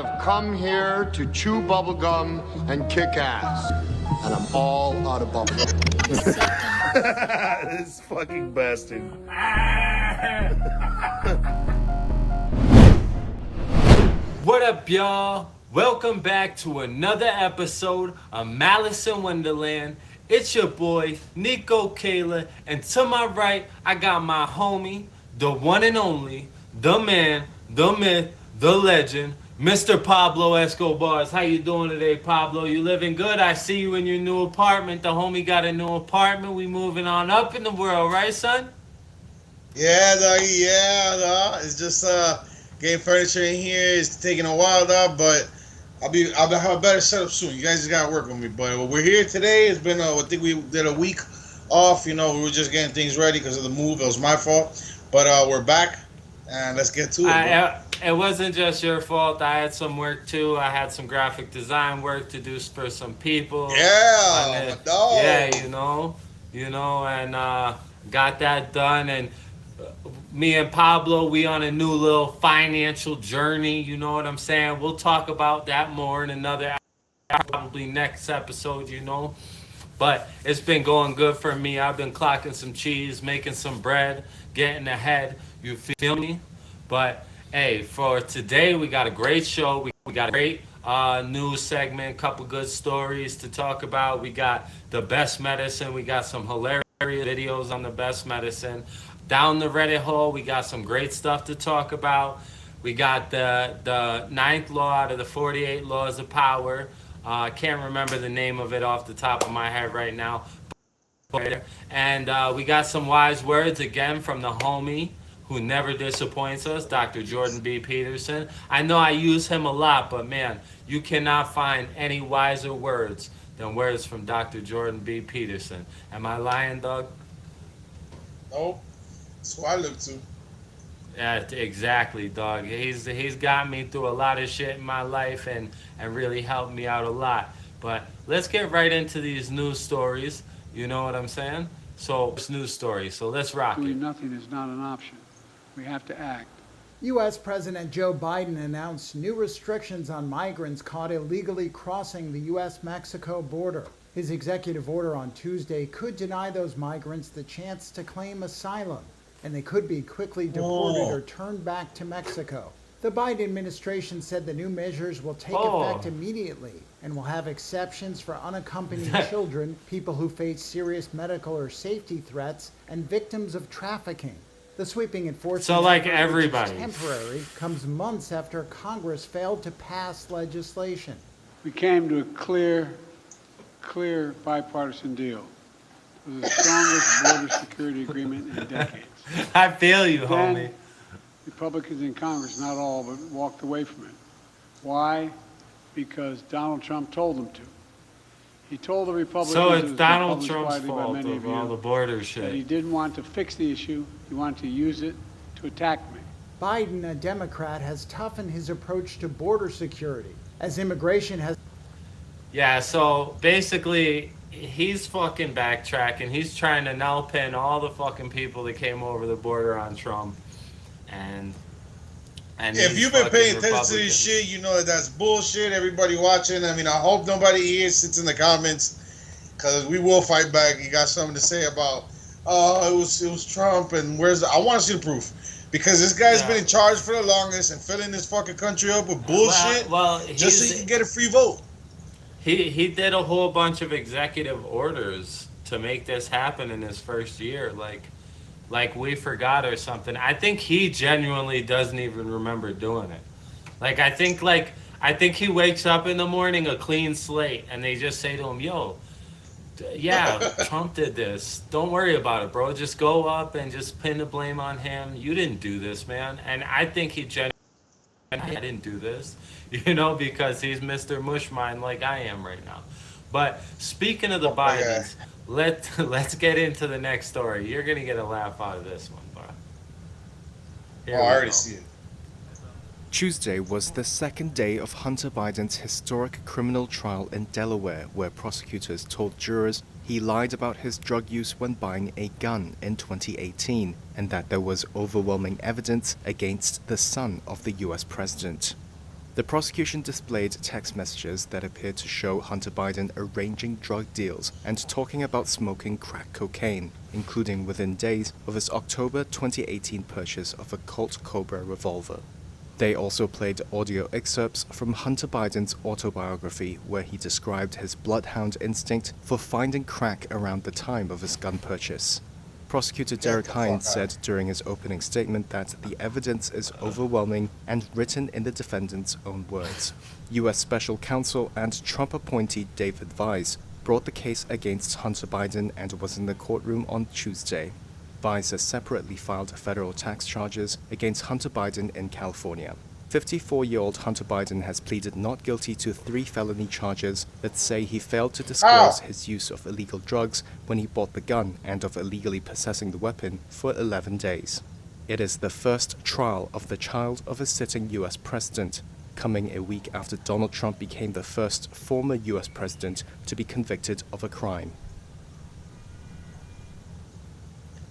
have come here to chew bubblegum and kick ass. And I'm all out of bubblegum. This fucking bastard. What up, y'all? Welcome back to another episode of Malice in Wonderland. It's your boy, Niko, Kaylor, and to my right, I got my homie, the one and only, the man, the myth, the legend, Mr. Pablo Escobarz. How you doing today, Pablo? You living good? I see you in your new apartment. The homie got a new apartment. We moving on up in the world, right, son? Yeah, doggy, dog. It's just getting furniture in here. It's taking a while, dog, but I'll have a better setup soon. You guys just gotta work with me. But we're here today. It's been I think we did a week off. You know, we were just getting things ready because of the move. It was my fault. But we're back, and let's get to it. It wasn't just your fault. I had some work too. I had some graphic design work to do for some people. Yeah, my dog. Yeah, you know, and got that done. And me and Pablo, we on a new little financial journey. You know what I'm saying? We'll talk about that more in another, probably next episode. You know. But it's been going good for me. I've been clocking some cheese, making some bread, getting ahead. You feel me? But hey, for today, we got a great show. We got a great news segment, couple good stories to talk about. We got the best medicine. We got some hilarious videos on the best medicine. Down the Reddit hole, we got some great stuff to talk about. We got the ninth law out of the 48 laws of power. I can't remember the name of it off the top of my head right now. And we got some wise words again from the homie who never disappoints us, Dr. Jordan B. Peterson. I know I use him a lot, but man, you cannot find any wiser words than words from Dr. Jordan B. Peterson. Am I lying, Doug? Nope. That's who I look to. Yeah, exactly, dog. He's got me through a lot of shit in my life and really helped me out a lot. But let's get right into these news stories. You know what I'm saying? So it's news stories. So let's rock it. Doing nothing is not an option. We have to act. U.S. President Joe Biden announced new restrictions on migrants caught illegally crossing the U.S.-Mexico border. His executive order on Tuesday could deny those migrants the chance to claim asylum, and they could be quickly deported or turned back to Mexico. The Biden administration said the new measures will take effect immediately and will have exceptions for unaccompanied children, people who face serious medical or safety threats, and victims of trafficking. The sweeping enforcement, so like everybody, which is temporary, comes months after Congress failed to pass legislation. We came to a clear bipartisan deal. It was the strongest border security agreement in decades. I feel you, Then, homie. Republicans in Congress, not all, but walked away from it. Why? Because Donald Trump told them to. He told the Republicans, So it's Donald Trump's fault of all the border shit. that he didn't want to fix the issue. He wanted to use it to attack me. Biden, a Democrat, has toughened his approach to border security, as immigration has... Yeah, so basically, he's fucking backtracking. He's trying to now pin all the fucking people that came over the border on Trump. And if you've been paying attention to this shit, you know that's bullshit. Everybody watching, I mean, I hope nobody here sits in the comments, because we will fight back. You got something to say about, it was Trump, and I want to see the proof. Because this guy's been in charge for the longest and filling this fucking country up with bullshit just so he can get a free vote. He did a whole bunch of executive orders to make this happen in his first year, like we forgot or something. I think he genuinely doesn't even remember doing it. I think he wakes up in the morning a clean slate, and they just say to him, "Yo, yeah, Trump did this. Don't worry about it, bro. Just go up and just pin the blame on him. You didn't do this, man." And I think he genuinely, I didn't do this, because he's Mr. Mushmine like I am right now. But speaking of the Bidens, let's get into the next story. You're gonna get a laugh out of this one, bro. I already see it. Tuesday was the second day of Hunter Biden's historic criminal trial in Delaware, where prosecutors told jurors he lied about his drug use when buying a gun in 2018, and that there was overwhelming evidence against the son of the U.S. president. The prosecution displayed text messages that appeared to show Hunter Biden arranging drug deals and talking about smoking crack cocaine, including within days of his October 2018 purchase of a Colt Cobra revolver. They also played audio excerpts from Hunter Biden's autobiography where he described his bloodhound instinct for finding crack around the time of his gun purchase. Prosecutor Derek Hines said during his opening statement that the evidence is overwhelming and written in the defendant's own words. U.S. Special Counsel and Trump appointee David Weiss brought the case against Hunter Biden and was in the courtroom on Tuesday. Weiss has separately filed federal tax charges against Hunter Biden in California. 54-year-old Hunter Biden has pleaded not guilty to 3 felony charges that say he failed to disclose his use of illegal drugs when he bought the gun and of illegally possessing the weapon for 11 days. It is the first trial of the child of a sitting U.S. president, coming a week after Donald Trump became the first former U.S. president to be convicted of a crime.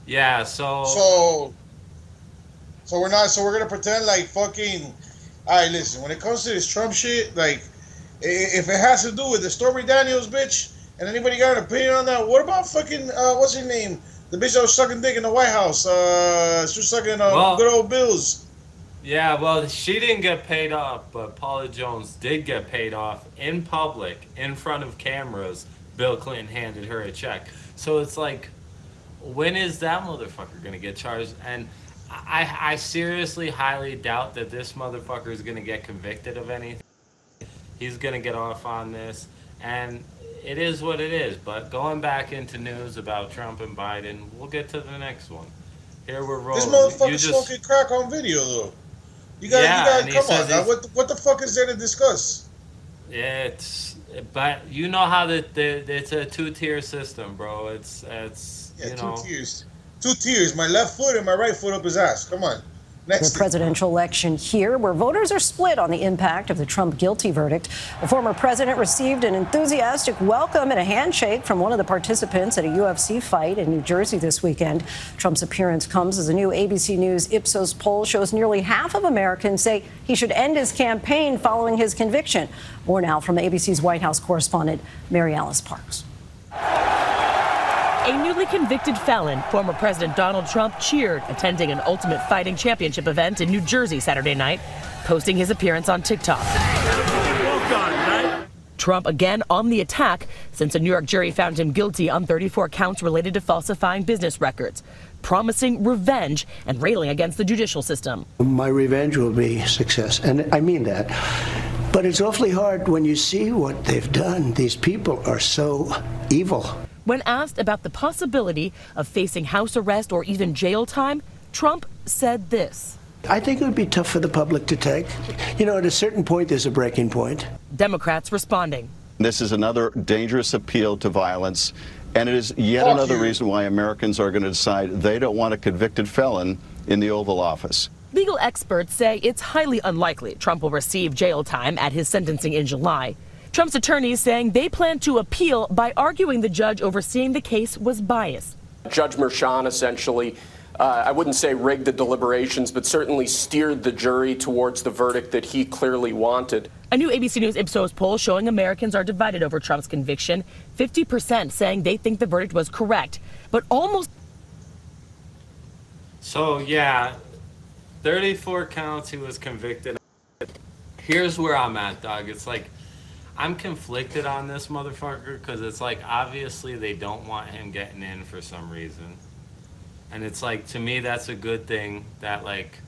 Yeah, So we're gonna pretend like fucking. All right, listen. When it comes to this Trump shit, like, if it has to do with the Stormy Daniels bitch, and anybody got an opinion on that, what about fucking what's her name? The bitch that was sucking dick in the White House. She was sucking good old bills. Yeah, well, she didn't get paid off, but Paula Jones did get paid off in public, in front of cameras. Bill Clinton handed her a check. So it's like, when is that motherfucker gonna get charged? And I seriously highly doubt that this motherfucker is gonna get convicted of anything. He's gonna get off on this, and it is what it is. But going back into news about Trump and Biden, we'll get to the next one. Here we're rolling. This motherfucker's smoking crack on video, though. You gotta come on now. What the fuck is there to discuss? But you know how it's a 2-tier system, bro. It's you know. 2 tiers. 2 tiers. My left foot and my right foot up his ass. Come on. Next. The presidential election here, where voters are split on the impact of the Trump guilty verdict. The former president received an enthusiastic welcome and a handshake from one of the participants at a UFC fight in New Jersey this weekend. Trump's appearance comes as a new ABC News Ipsos poll shows nearly half of Americans say he should end his campaign following his conviction. More now from ABC's White House correspondent, Mary Alice Parks. A newly convicted felon, former President Donald Trump cheered attending an Ultimate Fighting Championship event in New Jersey Saturday night, posting his appearance on TikTok. Trump again on the attack since a New York jury found him guilty on 34 counts related to falsifying business records, promising revenge and railing against the judicial system. My revenge will be success, and I mean that. But it's awfully hard when you see what they've done. These people are so evil. When asked about the possibility of facing house arrest or even jail time, Trump said this. I think it would be tough for the public to take. You know, at a certain point, there's a breaking point. Democrats responding. This is another dangerous appeal to violence, and it is yet another reason why Americans are going to decide they don't want a convicted felon in the Oval Office. Legal experts say it's highly unlikely Trump will receive jail time at his sentencing in July. Trump's attorneys saying they plan to appeal by arguing the judge overseeing the case was biased. Judge Merchan essentially, I wouldn't say rigged the deliberations, but certainly steered the jury towards the verdict that he clearly wanted. A new ABC News Ipsos poll showing Americans are divided over Trump's conviction, 50% saying they think the verdict was correct, but almost. So, yeah, 34 counts he was convicted. Here's where I'm at, dog. It's like, I'm conflicted on this motherfucker because it's like, obviously they don't want him getting in for some reason. And it's like, to me, that's a good thing that, like,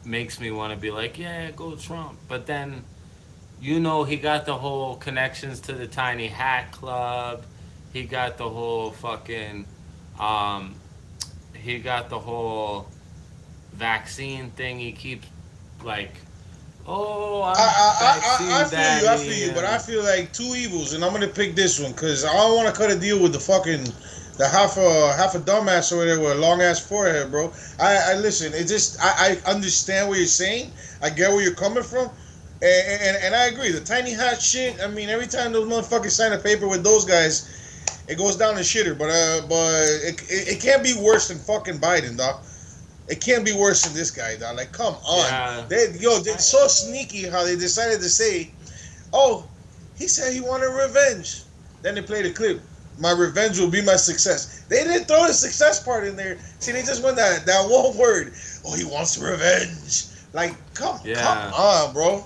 makes me want to be like, yeah, go Trump. But then, you know, he got the whole connections to the Tiny Hat Club. He got the whole fucking, he got the whole vaccine thing. He keeps, like, oh, I feel you, but I feel like two evils, and I'm gonna pick this one because I don't want to cut a deal with the half a dumbass over there with a long ass forehead, bro. I listen. It just I understand what you're saying. I get where you're coming from, and I agree. The tiny hat shit. I mean, every time those motherfuckers sign a paper with those guys, it goes down the shitter. But it can't be worse than fucking Biden, dog. It can't be worse than this guy, dog. Like, come on. Yeah. They're so sneaky how they decided to say, oh, he said he wanted revenge. Then they played a clip. My revenge will be my success. They didn't throw the success part in there. See, they just went that one word. Oh, he wants revenge. Like, come on, bro.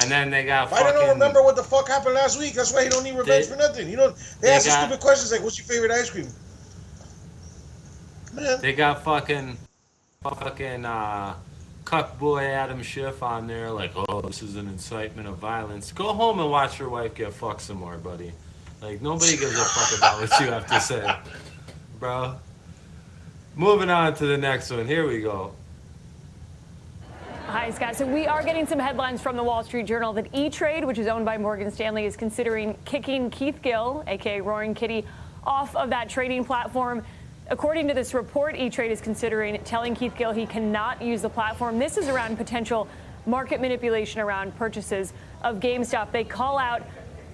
And then they got I don't remember what the fuck happened last week. That's why he don't need revenge for nothing. You know, they ask stupid questions like, what's your favorite ice cream? Man. They got fucking cuck boy Adam Schiff on there like, oh, this is an incitement of violence. Go home and watch your wife get fucked some more, buddy. Like, nobody gives a fuck about what you have to say, bro. Moving on to the next one. Here we go. Hi, Scott. So we are getting some headlines from the Wall Street Journal that E-Trade, which is owned by Morgan Stanley, is considering kicking Keith Gill, a.k.a. Roaring Kitty, off of that trading platform. According to this report, E-Trade is considering telling Keith Gill he cannot use the platform. This is around potential market manipulation around purchases of GameStop. They call out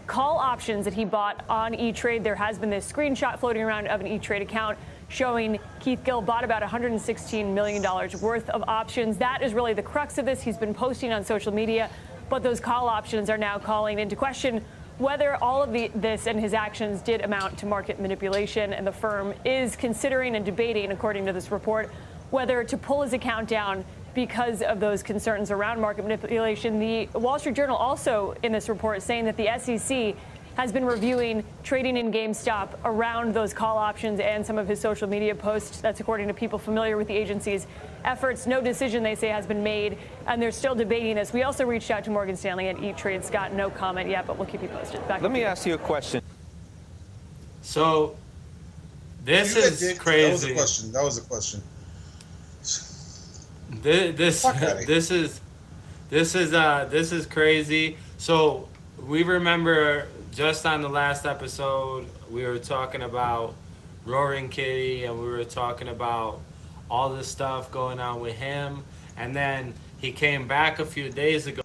call options that he bought on E-Trade. There has been this screenshot floating around of an E-Trade account showing Keith Gill bought about $116 million worth of options. That is really the crux of this. He's been posting on social media, but those call options are now calling into question whether all of this and his actions did amount to market manipulation. And the firm is considering and debating, according to this report, whether to pull his account down because of those concerns around market manipulation. The Wall Street Journal also in this report is saying that the SEC has been reviewing trading in GameStop around those call options and some of his social media posts. That's according to people familiar with the agency's efforts. No decision, they say, has been made, and they're still debating this. We also reached out to Morgan Stanley and E-Trade. Scott, no comment yet, but we'll keep you posted. Let me ask you a question. So, this is crazy. That was a question. This is crazy. So, we remember just on the last episode, we were talking about Roaring Kitty, and we were talking about all this stuff going on with him. And then he came back a few days ago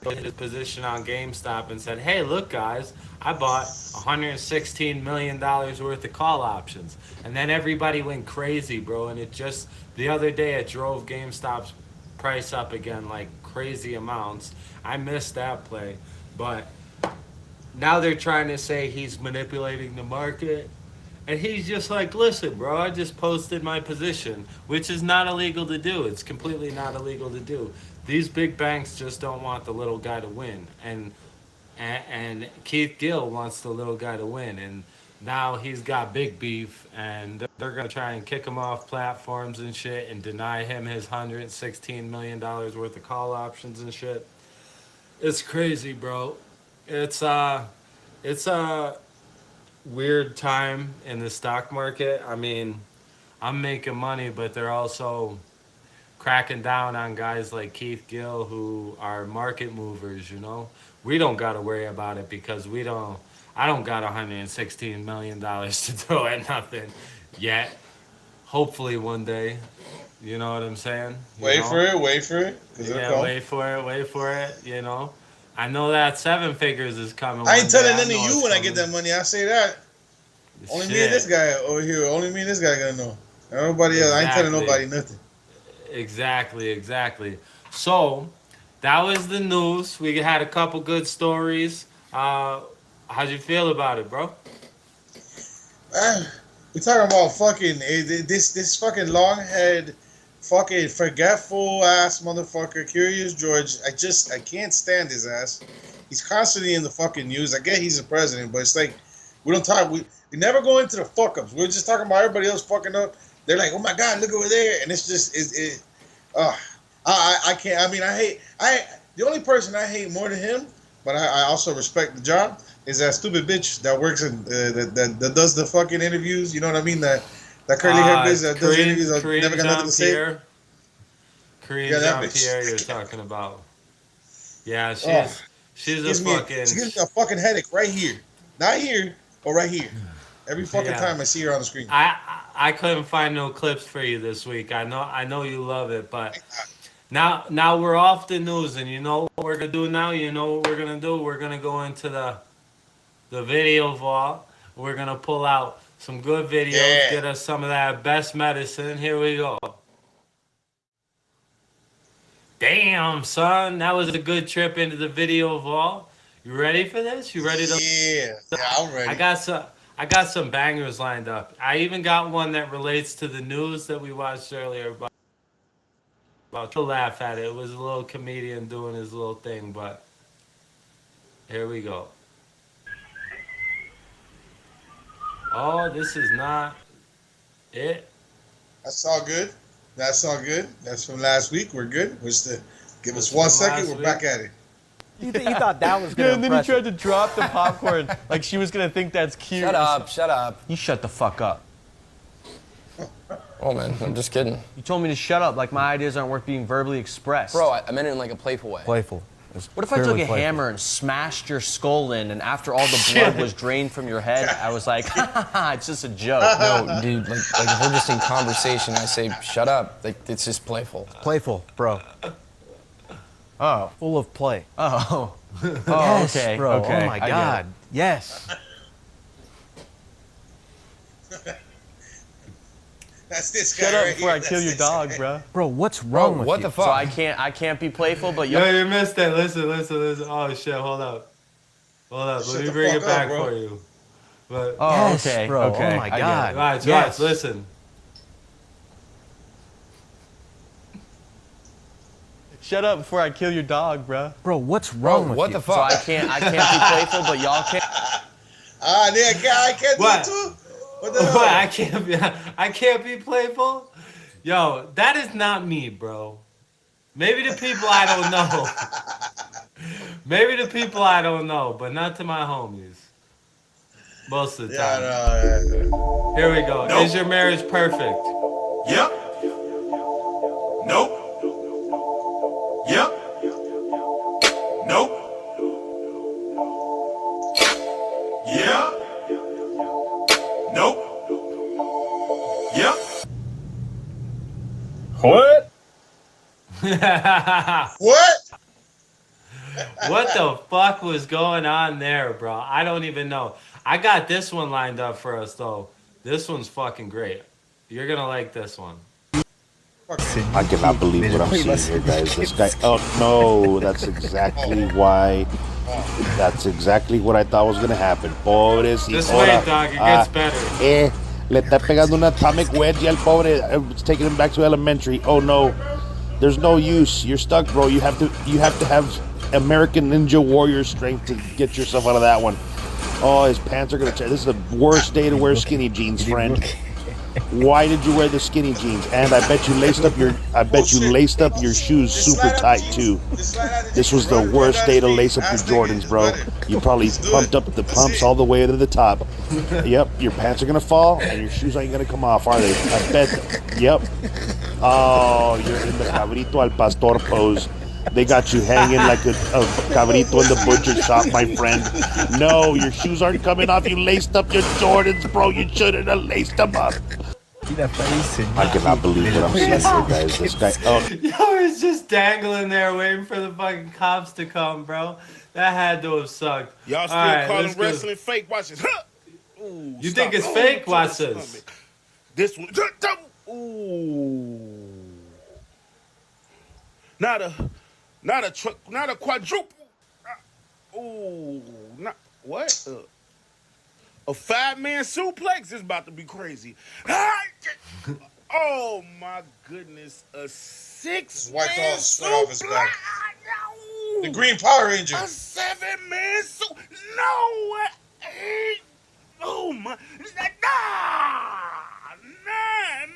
in his position on GameStop and said, hey, look, guys, I bought $116 million worth of call options. And then everybody went crazy, bro. And it just, the other day, it drove GameStop's price up again, like crazy amounts. I missed that play. But now they're trying to say he's manipulating the market. And he's just like, listen, bro, I just posted my position, which is not illegal to do. It's completely not illegal to do. These big banks just don't want the little guy to win. And Keith Gill wants the little guy to win. And now he's got big beef, and they're going to try and kick him off platforms and shit and deny him his $116 million worth of call options and shit. It's crazy, bro. It's a weird time in the stock market. I mean, I'm making money, but they're also cracking down on guys like Keith Gill who are market movers, you know? We don't got to worry about it because I don't got $116 million to throw at nothing yet. Hopefully one day. You know what I'm saying? Wait for it. Yeah, wait for it, you know? I know that 7 figures is coming. I ain't telling none of you when I get that money. I say that. Only me and this guy over here. Only me and this guy gonna know. Nobody else. I ain't telling nobody nothing. Exactly. So, that was the news. We had a couple good stories. How'd you feel about it, bro? We talking about fucking this fucking long-head, fucking forgetful ass motherfucker, Curious George. I can't stand his ass. He's constantly in the fucking news. I get he's the president, but it's like we don't talk. We never go into the fuck ups. We're just talking about everybody else fucking up. They're like, oh my god, look over there, and it's just I can't. I mean, the only person I hate more than him, but I also respect the job, is that stupid bitch that works in that does the fucking interviews. You know what I mean? That curly hair bitch that does interviews. I never got nothing to say. Corinne Jean-Pierre, you're talking about. Yeah, she's a fucking. She gives me a fucking headache right here, not here, but right here. Every fucking time I see her on the screen. I couldn't find no clips for you this week. I know you love it, but now we're off the news, and you know what we're gonna do now? You know what we're gonna do? We're gonna go into the video vault. We're gonna pull out some good videos, get us some of that best medicine. Here we go. Damn, son, that was a good trip into the video vault. You ready for this? You ready to? Yeah, I'm ready. I got some bangers lined up. I even got one that relates to the news that we watched earlier about to laugh at it. It was a little comedian doing his little thing, but here we go. Oh, this is not it. That's all good. That's all good. That's from last week. We're good. Give us 1 from second. last We're back at it. You thought that was gonna Yeah, and then he impress tried to drop the popcorn like she was gonna think that's cute. Shut up, shut up. You shut the fuck up. Oh man, I'm just kidding. You told me to shut up like my ideas aren't worth being verbally expressed. Bro, I meant it in like a playful way. Playful. What if I took a hammer and smashed your skull in, and after all the blood was drained from your head, I was like, ha ha ha, it's just a joke. No, dude, like if we're just in conversation, I say, shut up. Like, it's just playful. Playful, bro. Oh. Full of play. Oh. Oh, Yes, okay. bro. Okay. Oh my I get God. it. Yes. That's this guy Shut up right before here. I kill your dog, bro. Bro, what's wrong with what you? the fuck? So I can't be playful, but Yo, you missed it. Listen. Oh shit, hold up. Let Shut me the bring fuck it back up, bro. for you. But Oh, Yes, okay. bro. Okay. Oh my I get God. it. Watch, Yes. listen. Shut up before I kill your dog, bro. Bro, what's wrong with what you? the fuck? So I can't be playful, but y'all can't. I can't do What? it too? What the What? hell? I can't be playful? Yo, that is not me, bro. Maybe the people I don't know. Maybe the people I don't know, but not to my homies. Most of the time. No. Here we go. Nope. Is your marriage perfect? Yep. Nope. Yep. Nope. Yeah. Nope. Yep. What? What? What the fuck was going on there, bro? I don't even know. I got this one lined up for us, though. This one's fucking great. You're gonna like this one. I cannot believe what I'm seeing here, guys. This guy. Oh no, that's exactly why. That's exactly what I thought was gonna happen. Pobrecito. This way, dog. It gets better. Le está pegando un atomic wedge al pobre. It's taking him back to elementary. Oh no, there's no use. You're stuck, bro. You have to have American Ninja Warrior strength to get yourself out of that one. Oh, his pants are gonna tear. This is the worst day to wear skinny jeans, friend. Why did you wear the skinny jeans? And I bet you laced up your shoes super tight too. This was the worst day to lace up your Jordans, bro. You probably pumped up the pumps all the way to the top. Yep, your pants are gonna fall and your shoes ain't gonna come off, are they? I bet. Yep. Oh, you're in the cabrito al pastor pose. They got you hanging like a cabrito in the butcher shop, my friend. No, your shoes aren't coming off. You laced up your Jordans, bro. You shouldn't have laced them up. I cannot believe what I'm seeing here, guys. This guy. Oh. Yo, he's just dangling there waiting for the fucking cops to come, bro. That had to have sucked. Y'all still calling wrestling fake? Watch this. Ooh, you think it's fake? Watch this. This one. Ooh. Not a quadruple. Ooh, what? A 5-man suplex is about to be crazy. Oh my goodness, a 6-man suplex. The Green Power Ranger. A 7-man No, oh my, man.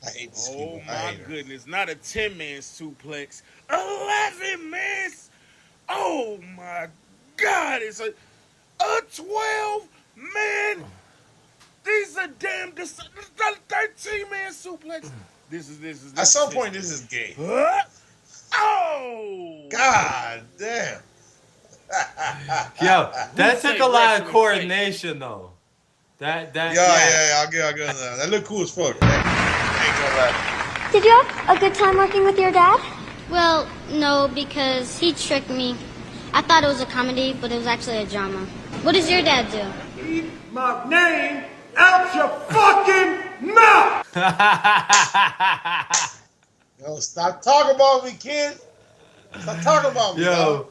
I hate this Oh my goodness, not a 10-man suplex. 11 man. Oh my God, it's a 12-man. These are damn 13-man suplex. This is At some point, this is gay. Oh God damn. Yo, that took a lot of coordination, though. Yeah, I'll give that. That looked cool as fuck. Did you have a good time working with your dad? Well, no, because he tricked me. I thought it was a comedy, but it was actually a drama. What does your dad do? Keep my name out your fucking mouth! Yo, stop talking about me, kid. Stop talking about me, Yo, dog.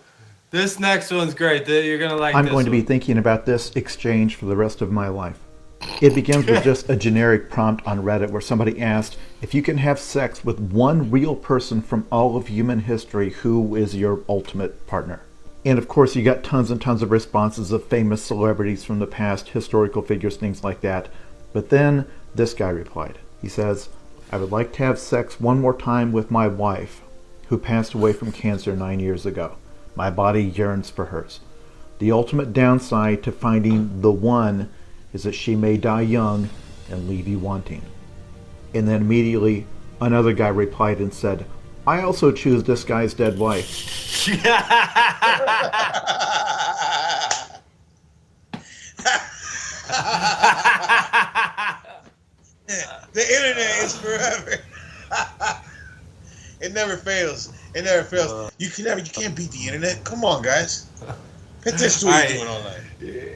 this next one's great. You're gonna like I'm this going to be one. thinking about this exchange for the rest of my life. It begins with just a generic prompt on Reddit where somebody asked, if you can have sex with one real person from all of human history, who is your ultimate partner? And of course you got tons and tons of responses of famous celebrities from the past, historical figures, things like that. But then this guy replied. He says, I would like to have sex one more time with my wife, who passed away from cancer 9 years ago. My body yearns for hers. The ultimate downside to finding the one is that she may die young and leave you wanting. And then immediately another guy replied and said, I also choose this guy's dead wife. The internet is forever. It never fails. It never fails. You can't beat the internet. Come on, guys. Pay attention to what you're doing all night.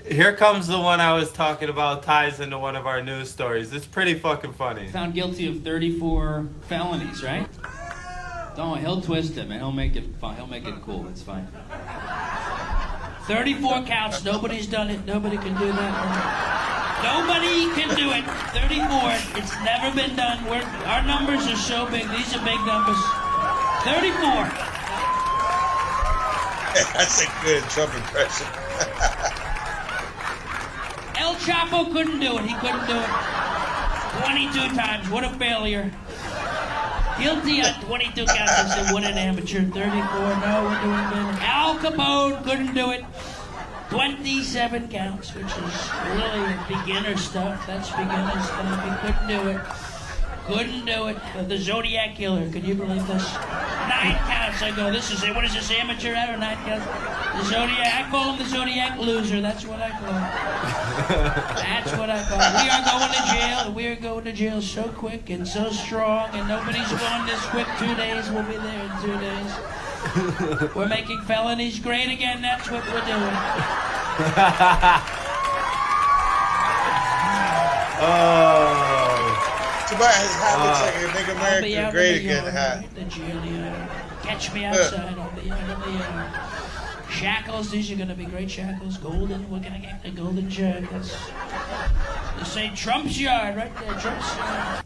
Here comes the one I was talking about, ties into one of our news stories. It's pretty fucking funny. Found guilty of 34 felonies, right? Don't, he'll twist it, man. He'll make it fun. He'll make it cool. It's fine. 34 counts. Nobody's done it. Nobody can do that. Nobody can do it. 34. It's never been done. Our numbers are so big. These are big numbers. 34. That's a good Trump impression. El Chapo couldn't do it. He couldn't do it. 22 times. What a failure. Guilty on 22 counts. I said, what an amateur. 34. No, we're doing good. Al Capone couldn't do it. 27 counts, which is really beginner stuff. That's beginner stuff. He couldn't do it. Couldn't do it. The Zodiac Killer. Can you believe this? 9 counts. I go, this is it. What is this, amateur hour? 9 counts. The Zodiac. I call him the Zodiac Loser. That's what I call him. That's what I call him. We are going to jail. We are going to jail so quick and so strong, and nobody's going this quick. 2 days. We'll be there in 2 days. We're making felonies great again. That's what we're doing. Too bad his hat looks like a Make America Great Again hat. Catch me outside. I'll be out in the shackles. These are going to be great shackles. Golden. We're going to get the golden shackles. They say Trump's yard right there. Trump's yard.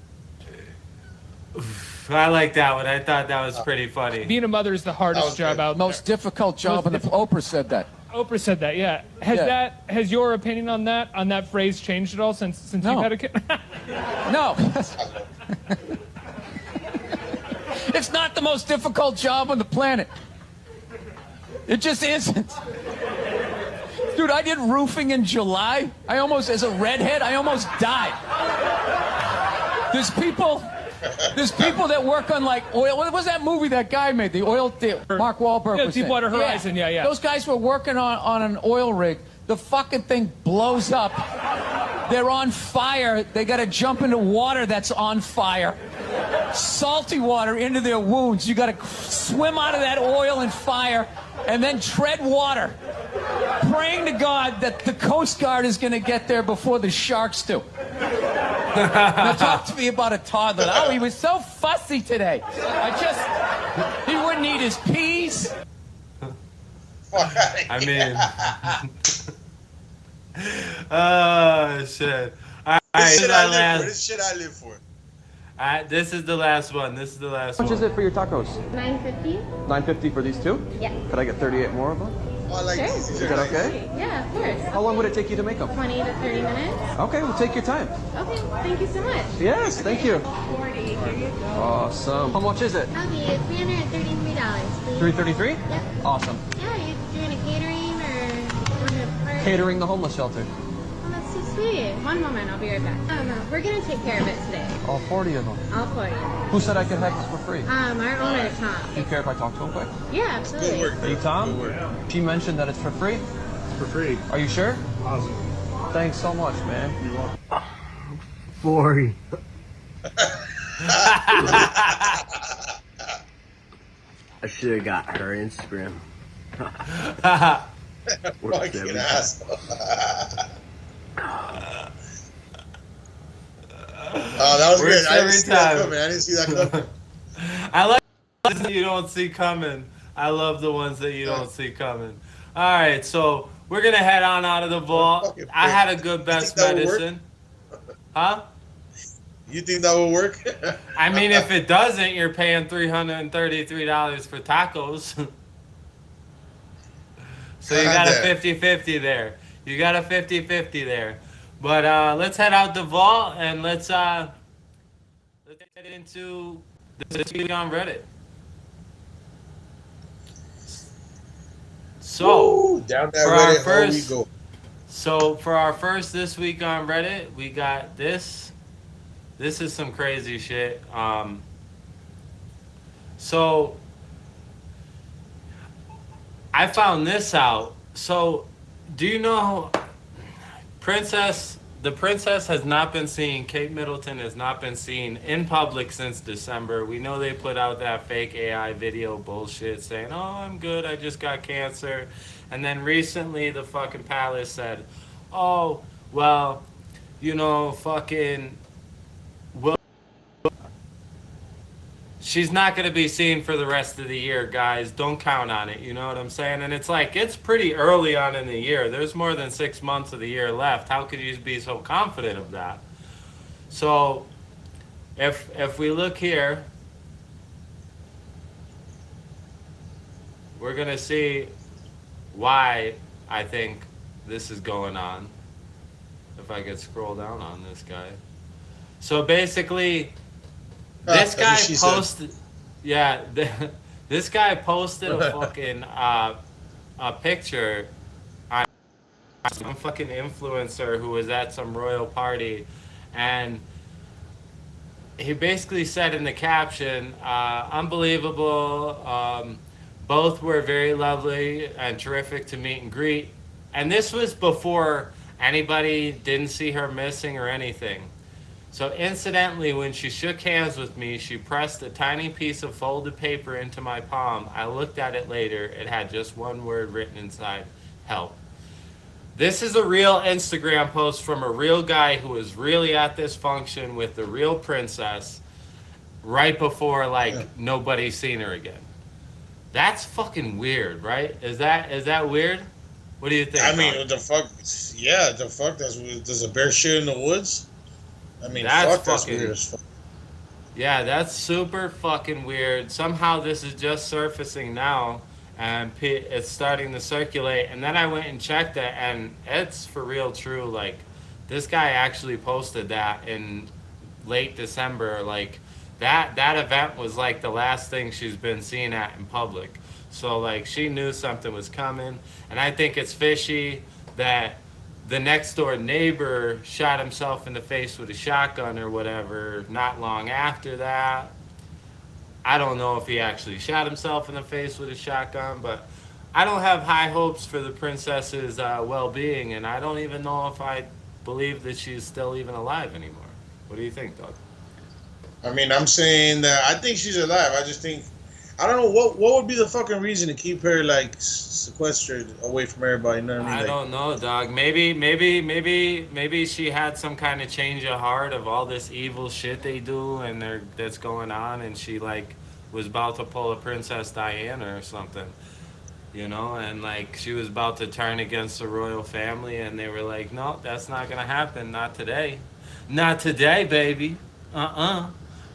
I like that one. I thought that was pretty funny. Being a mother is the hardest job out there. Most difficult job, and Oprah said that. Oprah said that, yeah. Has your opinion on that phrase changed at all since you've had a kid? No. It's not the most difficult job on the planet. It just isn't. Dude, I did roofing in July. As a redhead, I almost died. There's people that work on like oil. What was that movie that guy made? The oil. Mark Wahlberg was in. Deepwater Horizon. Yeah. Those guys were working on an oil rig. The fucking thing blows up. They're on fire. They got to jump into water that's on fire. Salty water into their wounds. You got to swim out of that oil and fire, and then tread water, praying to God that the Coast Guard is going to get there before the sharks do. Now talk to me about a toddler. Oh, he was so fussy today. He wouldn't eat his peas. I mean, oh shit! All right, This shit I live for. This is the last one. How much is it for your tacos? $9.50? $9.50 for these two? Yeah. Could I get 38 more of them? Oh, I like Sure. these. Is that okay? Yeah, of course. How long would it take you to make them? 20 to 30 minutes. Okay, we'll take your time. Okay, thank you so much. Yes, thank you. 40. Here you go. Awesome. How much is it? Okay, $333, please. $333? Yep. Awesome. Yeah, you doing a catering or doing a party? Catering the homeless shelter. Oh, that's so sweet. One moment, I'll be right back. Oh, no, we're going to take care of it today. All 40 of them. All 40. Who said I could have this for free? Our owner, Tom. Do you care if I talk to him quick? Yeah, absolutely. Hey, Tom? She mentioned that it's for free? For free. Are you sure? Awesome. Thanks so much, man. You're welcome. 40. I should have got her Instagram. Fucking asshole. Oh, that was good. I didn't see that coming. I like you don't see coming. I love the ones that you don't see coming. All right, so we're gonna head on out of the vault. I had a good best medicine. Huh? You think that will work? I mean, if it doesn't, you're paying $333 for tacos. So you got a 50-50 there. You got a 50-50 there. But let's head out the vault and let's get into this week on Reddit. So down that for Reddit our first, hole we go. So for our first this week on Reddit, we got this. This is some crazy shit. So I found this out. So do you know the princess has not been seen, Kate Middleton has not been seen in public since December. We know they put out that fake AI video bullshit saying, oh, I'm good, I just got cancer. And then recently the fucking palace said, oh, well, you know, fucking, well, she's not going to be seen for the rest of the year, guys. Don't count on it. You know what I'm saying? And it's like, it's pretty early on in the year. There's more than 6 months of the year left. How could you be so confident of that? So if we look here, we're going to see why I think this is going on. If I could scroll down on this guy. So basically, this guy posted, this guy posted a fucking a picture on some fucking influencer who was at some royal party, and he basically said in the caption, unbelievable, both were very lovely and terrific to meet and greet. And this was before anybody didn't see her missing or anything. So incidentally, when she shook hands with me, she pressed a tiny piece of folded paper into my palm. I looked at it later. It had just one word written inside, help. This is a real Instagram post from a real guy who was really at this function with the real princess right before, like, nobody's seen her again. That's fucking weird, right? Is that weird? What do you think? I mean, what the fuck? Yeah, the fuck? There's a bear shit in the woods? I mean, that's weird as fuck. Yeah, that's super fucking weird. Somehow this is just surfacing now, and it's starting to circulate. And then I went and checked it, and it's for real true. Like, this guy actually posted that in late December. Like, that event was like the last thing she's been seen at in public. So, like, she knew something was coming. And I think it's fishy that the next door neighbor shot himself in the face with a shotgun or whatever not long after that. I don't know if he actually shot himself in the face with a shotgun, but I don't have high hopes for the princess's well-being, and I don't even know if I believe that she's still even alive anymore. What do you think, Doug? I mean, I'm saying that I think she's alive. I just think, I don't know, what would be the fucking reason to keep her, like, sequestered away from everybody? You know what I mean? I don't know, dog. Maybe she had some kind of change of heart of all this evil shit they do and that's going on, and she, like, was about to pull a Princess Diana or something, you know, and, like, she was about to turn against the royal family, and they were like, no, that's not gonna happen. Not today. Not today, baby.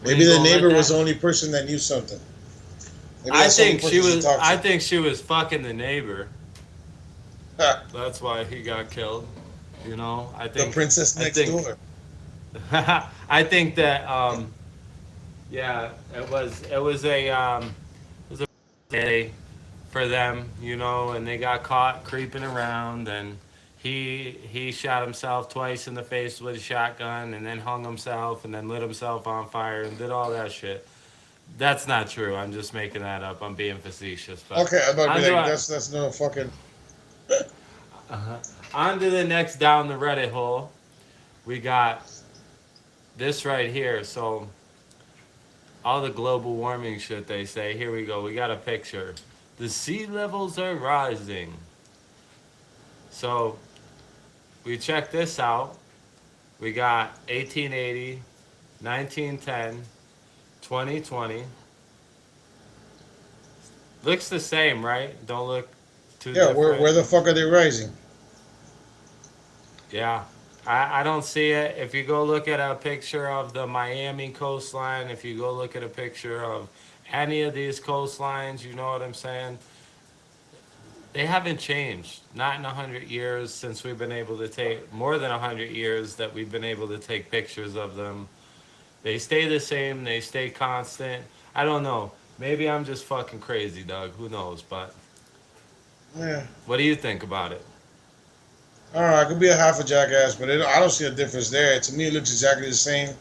Maybe the neighbor was the only person that knew something. I think she was fucking the neighbor. That's why he got killed. You know, I think the princess next door. I think that yeah, it was a day for them, you know, and they got caught creeping around, and he shot himself twice in the face with a shotgun, and then hung himself, and then lit himself on fire, and did all that shit. That's not true. I'm just making that up. I'm being facetious. But okay, I'm about to be like, that's no fucking. On to the next down the Reddit hole. We got this right here. So all the global warming shit they say. Here we go. We got a picture. The sea levels are rising. So we check this out. We got 1880, 1910. 2020. Looks the same, right? Don't look too Yeah, different. where the fuck are they rising? Yeah. I don't see it. If you go look at a picture of the Miami coastline, if you go look at a picture of any of these coastlines, you know what I'm saying? They haven't changed. Not in 100 years since we've been able to take, more than 100 years that we've been able to take pictures of them. They stay the same. They stay constant. I don't know. Maybe I'm just fucking crazy, Doug. Who knows? But Yeah. what do you think about it? I don't know. I could be a half a jackass, but I don't see a difference there. To me, it looks exactly the same.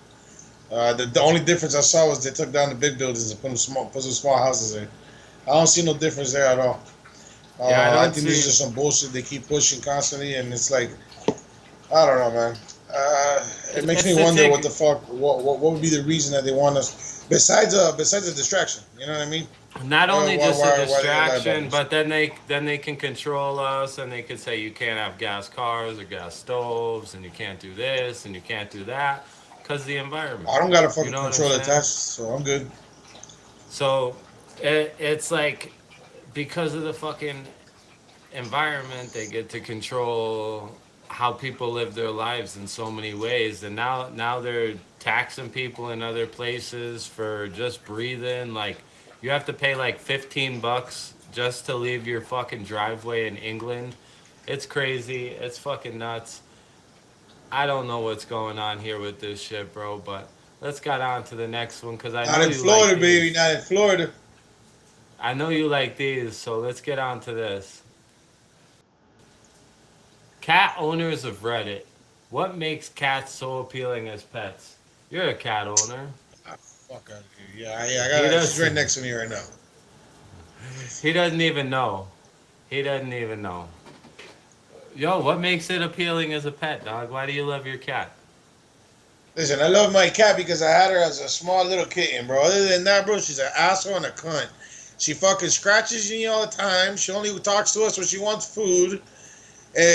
The only difference I saw was they took down the big buildings and put some small houses in. I don't see no difference there at all. Yeah, I think this is just some bullshit they keep pushing constantly, and it's like, I don't know, man. It makes me wonder what the fuck, what would be the reason that they want us, besides a distraction. You know what I mean? Not only just a distraction, but then they can control us, and they can say you can't have gas cars or gas stoves, and you can't do this and you can't do that, because the environment. I don't got a fucking You know controller attached, so I'm good. So it's like, because of the fucking environment, they get to control how people live their lives in so many ways, and now they're taxing people in other places for just breathing. Like, you have to pay like $15 just to leave your fucking driveway in England. It's crazy. It's fucking nuts. I don't know what's going on here with this shit, bro, but let's get on to the next one, because I know Not in you Florida, like baby. these. Not in Florida. I know you like these, so let's get on to this. Cat owners of Reddit. What makes cats so appealing as pets? You're a cat owner. Fuck out of here. Yeah, I got it. She's right next to me right now. He doesn't even know. He doesn't even know. Yo, what makes it appealing as a pet, dog? Why do you love your cat? Listen, I love my cat because I had her as a small little kitten, bro. Other than that, bro, she's an asshole and a cunt. She fucking scratches me all the time. She only talks to us when she wants food.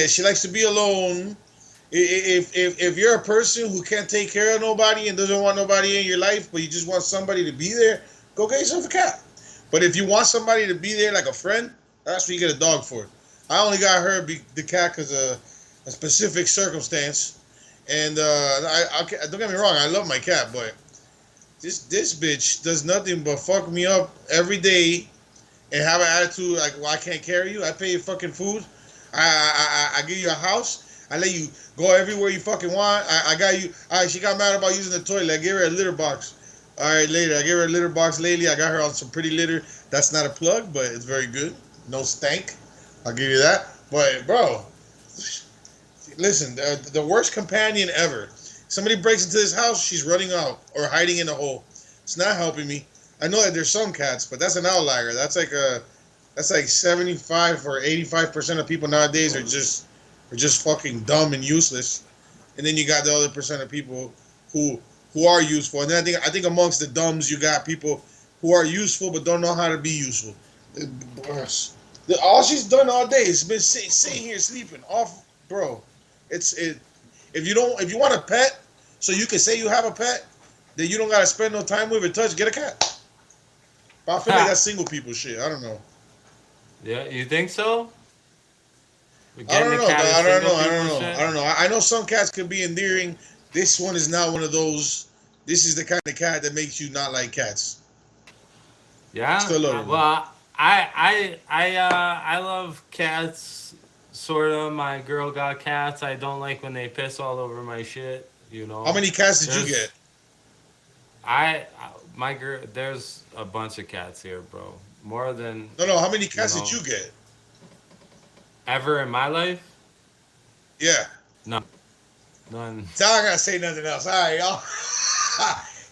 She likes to be alone. If you're a person who can't take care of nobody and doesn't want nobody in your life, but you just want somebody to be there, go get yourself a cat. But if you want somebody to be there like a friend, that's what you get a dog for. I only got her the cat because of a specific circumstance. And I don't get me wrong, I love my cat, but this bitch does nothing but fuck me up every day and have an attitude like, well, I can't carry you. I pay you fucking food. I give you a house. I let you go everywhere you fucking want. I got you. All right, she got mad about using the toilet. I gave her a litter box. All right, later. I gave her a litter box lately. I got her on some pretty litter. That's not a plug, but it's very good. No stank. I'll give you that. But, bro, listen, the worst companion ever. Somebody breaks into this house, she's running out or hiding in a hole. It's not helping me. I know that there's some cats, but that's an outlier. That's like 75 or 85% of people nowadays are just fucking dumb and useless. And then you got the other percent of people who are useful. And then I think amongst the dumbs you got people who are useful but don't know how to be useful. All she's done all day is been sitting here sleeping off, bro. If you want a pet, so you can say you have a pet, then you don't gotta spend no time with it. Touch, get a cat. But I feel like that's single people shit. I don't know. Yeah, you think so? I don't know. I know some cats can be endearing. This one is not one of those. This is the kind of cat that makes you not like cats. Yeah. Still love them. Well, I love cats. Sort of. My girl got cats. I don't like when they piss all over my shit. You know. How many cats did you get? My girl. There's a bunch of cats here, bro. More than. No. How many cats did you get? Ever in my life? Yeah. None. None. So I gotta say nothing else. All right, y'all.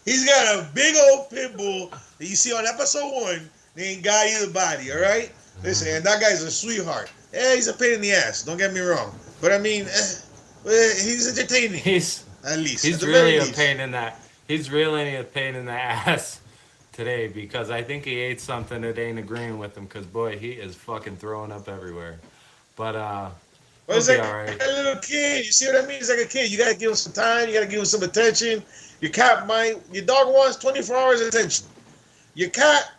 He's got a big old pit bull that you see on episode 1 named Guy the Body. All right. Listen, and that guy's a sweetheart. Yeah, he's a pain in the ass. Don't get me wrong, but I mean, he's entertaining. At least he's really a pain in that. He's really a pain in the ass today because I think he ate something that ain't agreeing with him. Because boy, he is fucking throwing up everywhere. But well, it's like a little kid. You see what I mean? It's like a kid. You gotta give him some time. You gotta give him some attention. Your dog wants 24 hours of attention. Your cat,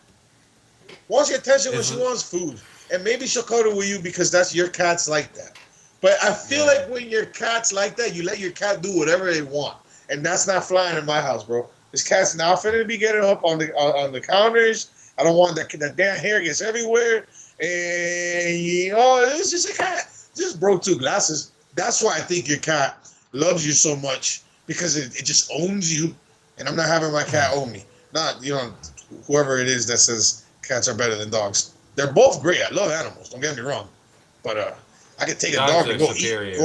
wants your attention when she wants food. And maybe she'll cuddle with you because that's your cat's like that. But I feel like when your cat's like that, you let your cat do whatever they want. And that's not flying in my house, bro. This cat's now finna be getting up on the counters. I don't want that damn hair gets everywhere. And, you know, it's just a cat. Just broke 2 glasses. That's why I think your cat loves you so much. Because it just owns you. And I'm not having my cat own me. Not, you know, whoever it is that says cats are better than dogs. They're both great. I love animals. Don't get me wrong. But I could take a dog and go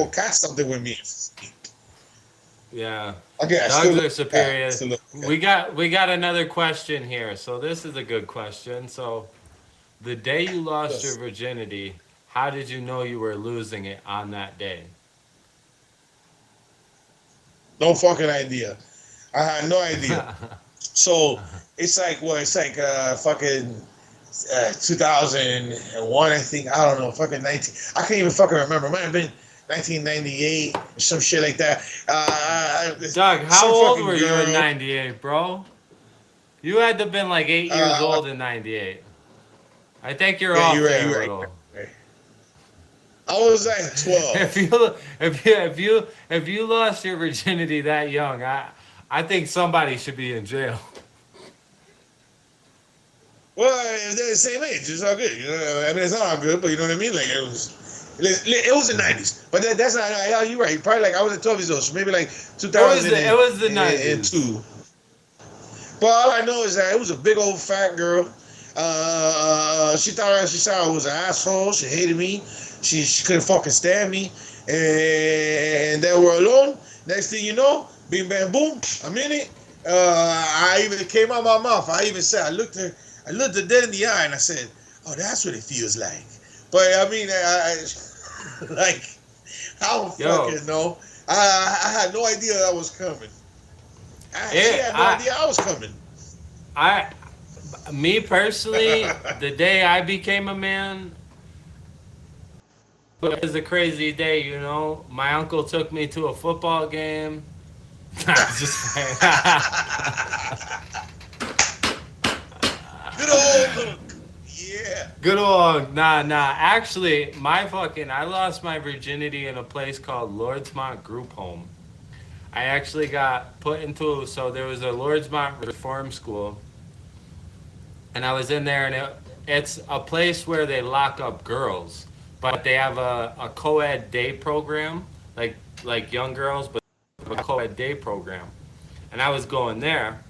catch something with me. Yeah. Okay, dogs are superior. We got another question here. So this is a good question. So the day you lost your virginity, how did you know you were losing it on that day? No fucking idea. I had no idea. So it's like fucking 2001, I think. I don't know, fucking 19. I can't even fucking remember. It might have been 1998 or some shit like that. Doug, how old were you in 98, bro? You had to have been like 8 years old in 98. I think you're off there a little. Right. I was like 12. If you lost your virginity that young, I think somebody should be in jail. Well, they're the same age. It's all good. You know, I mean, it's not all good, but you know what I mean. Like it was the 90s. But that's not. You're right. Probably like I was at 12 years old, so maybe like 2000. It was the 90s. 2. But all I know is that it was a big old fat girl. She thought I was an asshole. She hated me. She couldn't fucking stand me. And then we're alone. Next thing you know, bing bang boom. I'm in it. I even came out my mouth. I even said I looked her dead in the eye and I said, "Oh, that's what it feels like." But I mean, I like I don't fucking know. I had no idea that was coming. She had no idea I was coming. Me personally, the day I became a man, it was a crazy day, you know. My uncle took me to a football game. Just good old yeah. Good old nah. Actually, I lost my virginity in a place called Lordsmont Group Home. I actually got put into, so there was a Lordsmont Reform School, and I was in there, and it's a place where they lock up girls, but they have a co-ed day program, like young girls, but a co-ed day program. And I was going there,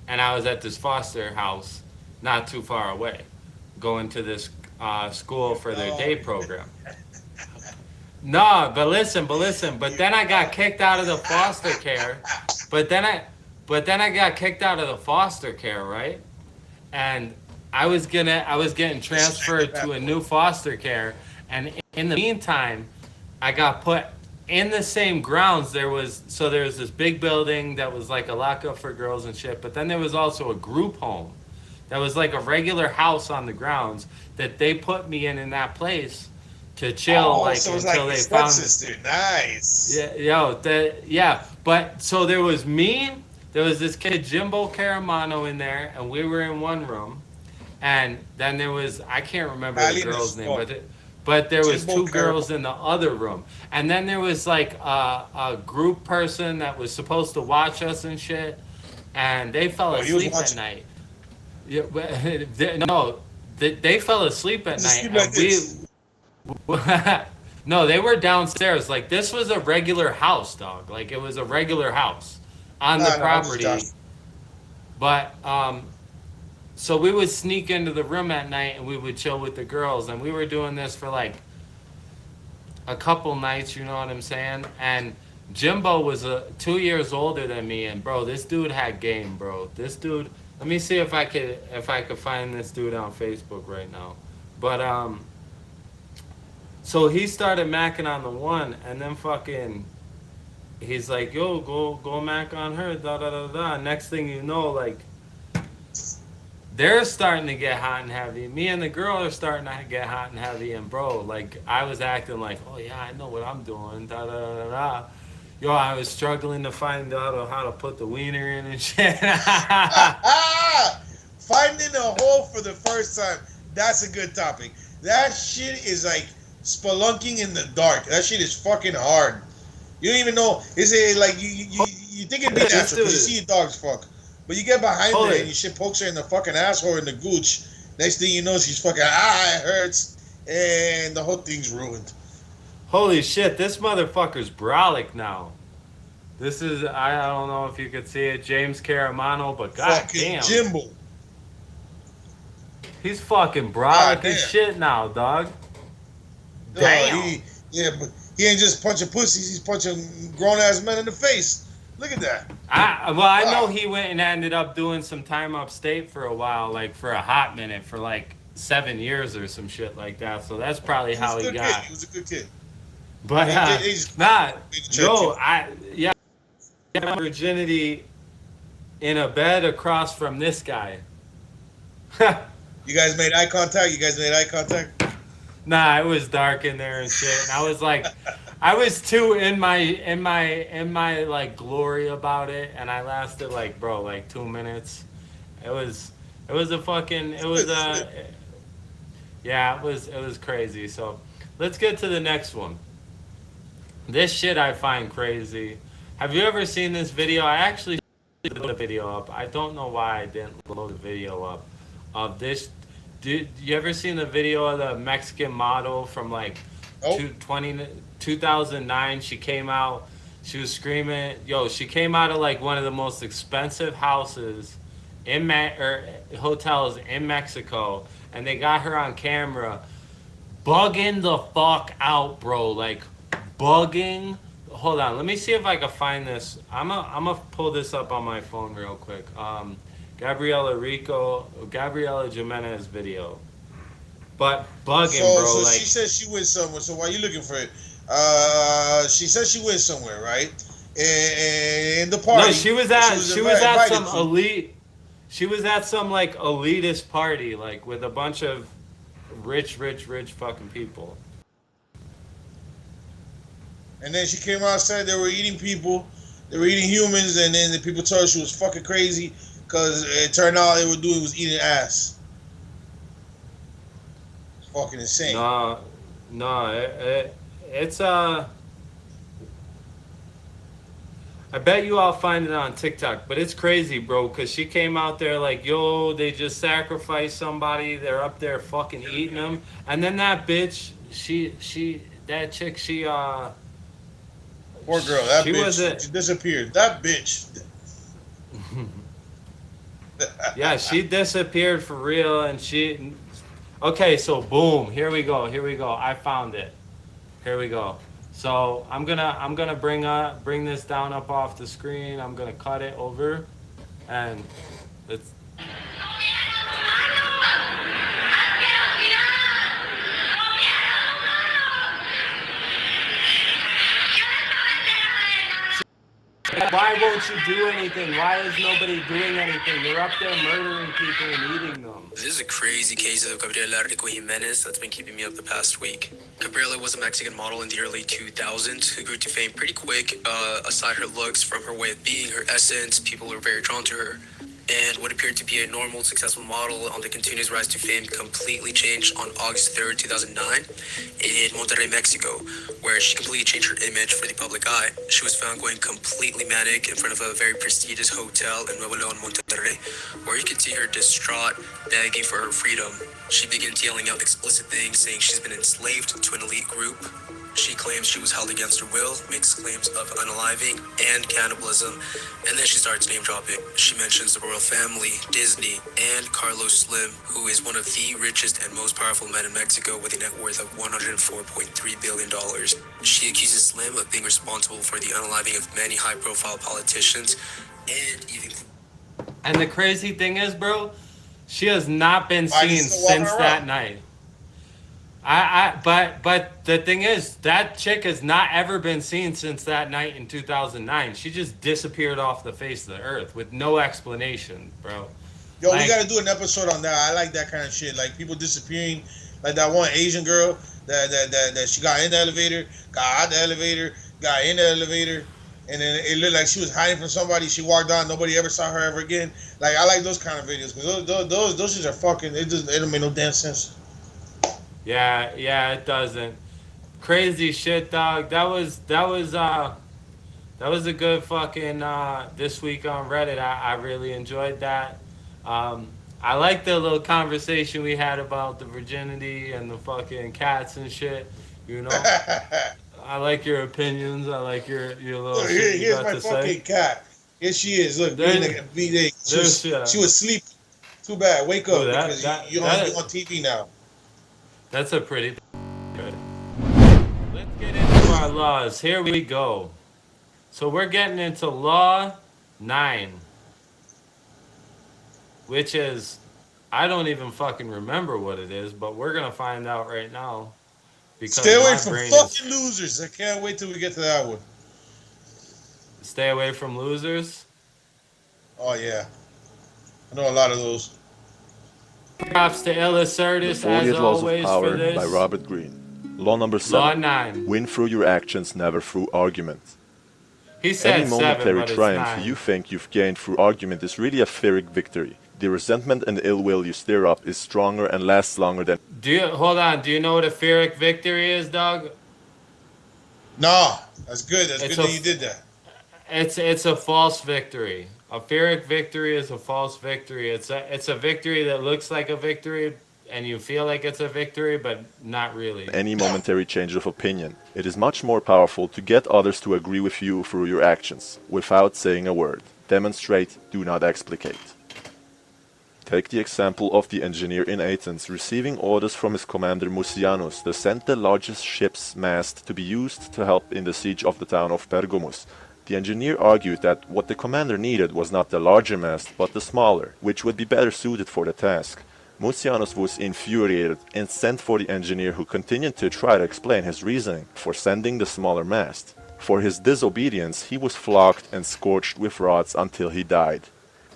and I was at this foster house not too far away, going to this school for their day program. No, but listen. But then I got kicked out of the foster care. But then I got kicked out of the foster care, right? And I was getting transferred to a new foster care. And in the meantime, I got put in the same grounds. There was this big building that was like a lockup for girls and shit. But then there was also a group home that was like a regular house on the grounds that they put me in that place to chill, so until like they found sister. Nice. Yeah. But so there was me, there was this kid Jimbo Caramano in there, and we were in one room, and then there was, I can't remember the girl's name, but there was two girls in the other room, and then there was like a group person that was supposed to watch us and shit, and they fell asleep at night. Yeah, they fell asleep at night, and no, they were downstairs. Like, this was a regular house, dog. Like, it was a regular house on the property. But so we would sneak into the room at night and we would chill with the girls, and we were doing this for like a couple nights, you know what I'm saying? And Jimbo was 2 years older than me, and bro, this dude had game, bro. This dude, let me see if I could find this dude on Facebook right now. But so he started macking on the one, and then fucking, he's like, yo, go mac on her, da da da da. Next thing you know, like, they're starting to get hot and heavy. Me and the girl are starting to get hot and heavy, and bro, like, I was acting like, oh yeah, I know what I'm doing, da da da da. Yo, I was struggling to find out how to put the wiener in and shit. Finding in a hole for the first time. That's a good topic. That shit is like spelunking in the dark. That shit is fucking hard. You don't even know. Is it like you think it'd be natural because you see dogs fuck, but you get behind her and your shit pokes her in the fucking asshole in the gooch. Next thing you know, she's fucking it hurts, and the whole thing's ruined. Holy shit! This motherfucker's brolic now. This is I don't know if you could see it, James Caramano, but goddamn, Jimbo. He's fucking brolic as shit now, dog. Damn. But he ain't just punching pussies. He's punching grown-ass men in the face. Look at that. I know he went and ended up doing some time upstate for a while, like for a hot minute, for like 7 years or some shit like that. So that's probably how he got. He was a good kid. But Virginity in a bed across from this guy. You guys made eye contact? Nah, it was dark in there and shit. And I was like, I was too in my like glory about it, and I lasted like 2 minutes. It was crazy. So let's get to the next one. This shit I find crazy. Have you ever seen this video? I actually loaded the video up. I don't know why I didn't load the video up of this. Did you ever seen the video of the Mexican model from like 2009? She came out. She was screaming. She came out of like one of the most expensive houses hotels in Mexico, and they got her on camera bugging the fuck out, bro. Like bugging. Hold on, let me see if I can find this. I'm gonna pull this up on my phone real quick. Gabriela Jimenez video. But bugging, bro. So like she says she went somewhere. So why are you looking for it? She says she went somewhere, right? In the party. No, she was at some elite. She was at some like elitist party, like with a bunch of rich fucking people. And then she came outside. They were eating people. They were eating humans, and then the people told her she was fucking crazy because it turned out they were doing was eating ass. It's fucking insane. It's I bet you I'll find it on TikTok, but it's crazy, bro, because she came out there like, they just sacrificed somebody. They're up there fucking eating them. And then that bitch, that chick, poor girl, that bitch, she disappeared. That bitch. Yeah, she disappeared for real, and okay, so boom, here we go. I found it. Here we go. So I'm gonna bring this down up off the screen. I'm gonna cut it over, and let's. Why won't you do anything? Why is nobody doing anything? You're up there murdering people and eating them. This is a crazy case of Gabriela Rico Jimenez that's been keeping me up the past week. Gabriela was a Mexican model in the early 2000s who grew to fame pretty quick. Aside her looks, from her way of being, her essence, people were very drawn to her. And what appeared to be a normal, successful model on the continuous rise to fame completely changed on August 3rd, 2009 in Monterrey, Mexico, where she completely changed her image for the public eye. She was found going completely manic in front of a very prestigious hotel in Nuevo León, Monterrey, where you could see her distraught, begging for her freedom. She begins yelling out explicit things, saying she's been enslaved to an elite group. She claims she was held against her will, makes claims of unaliving and cannibalism, and then she starts name dropping. She mentions the royal family, Disney, and Carlos Slim, who is one of the richest and most powerful men in Mexico with a net worth of $104.3 billion. She accuses Slim of being responsible for the unaliving of many high-profile politicians, and even... And the crazy thing is, bro, she has not been seen since that night. But the thing is, that chick has not ever been seen since that night in 2009. She just disappeared off the face of the earth with no explanation, bro. Yo, we gotta do an episode on that. I like that kind of shit. Like people disappearing, like that one Asian girl that she got in the elevator, got out the elevator, got in the elevator, and then it looked like she was hiding from somebody. She walked on, nobody ever saw her ever again. Like, I like those kind of videos because those shits are fucking. It don't make no damn sense. Yeah, it doesn't. Crazy shit, dog. That was a good fucking this week on Reddit. I really enjoyed that. I like the little conversation we had about the virginity and the fucking cats and shit. You know, I like your opinions. I like your little Look, shit you here's got my to fucking say. cat. Here she is. Look, she was sleeping. Too bad. Wake up because you're on TV now. That's a pretty good. Let's get into our laws. Here we go. So we're getting into Law 9, which is, I don't even fucking remember what it is, but we're going to find out right now. Because stay away from fucking losers. I can't wait till we get to that one. Stay away from losers? Oh, yeah. I know a lot of those. Props to Illucertus, as always, for this. By Robert Greene. Law number 7. Law 9. Win through your actions, never through argument. He said Any momentary 7, triumph you think you've gained through argument is really a Pyrrhic victory. The resentment and ill will you stir up is stronger and lasts longer than... Hold on, do you know what a Pyrrhic victory is, Doug? No, that's good. That's good that you did that. It's a false victory. A Pyrrhic victory is a false victory. It's a victory that looks like a victory, and you feel like it's a victory, but not really. Any momentary change of opinion. It is much more powerful to get others to agree with you through your actions, without saying a word. Demonstrate, do not explicate. Take the example of the engineer in Athens receiving orders from his commander Mucianus to send the largest ship's mast to be used to help in the siege of the town of Pergamus. The engineer argued that what the commander needed was not the larger mast, but the smaller, which would be better suited for the task. Mucianus was infuriated and sent for the engineer, who continued to try to explain his reasoning for sending the smaller mast. For his disobedience, he was flogged and scorched with rods until he died.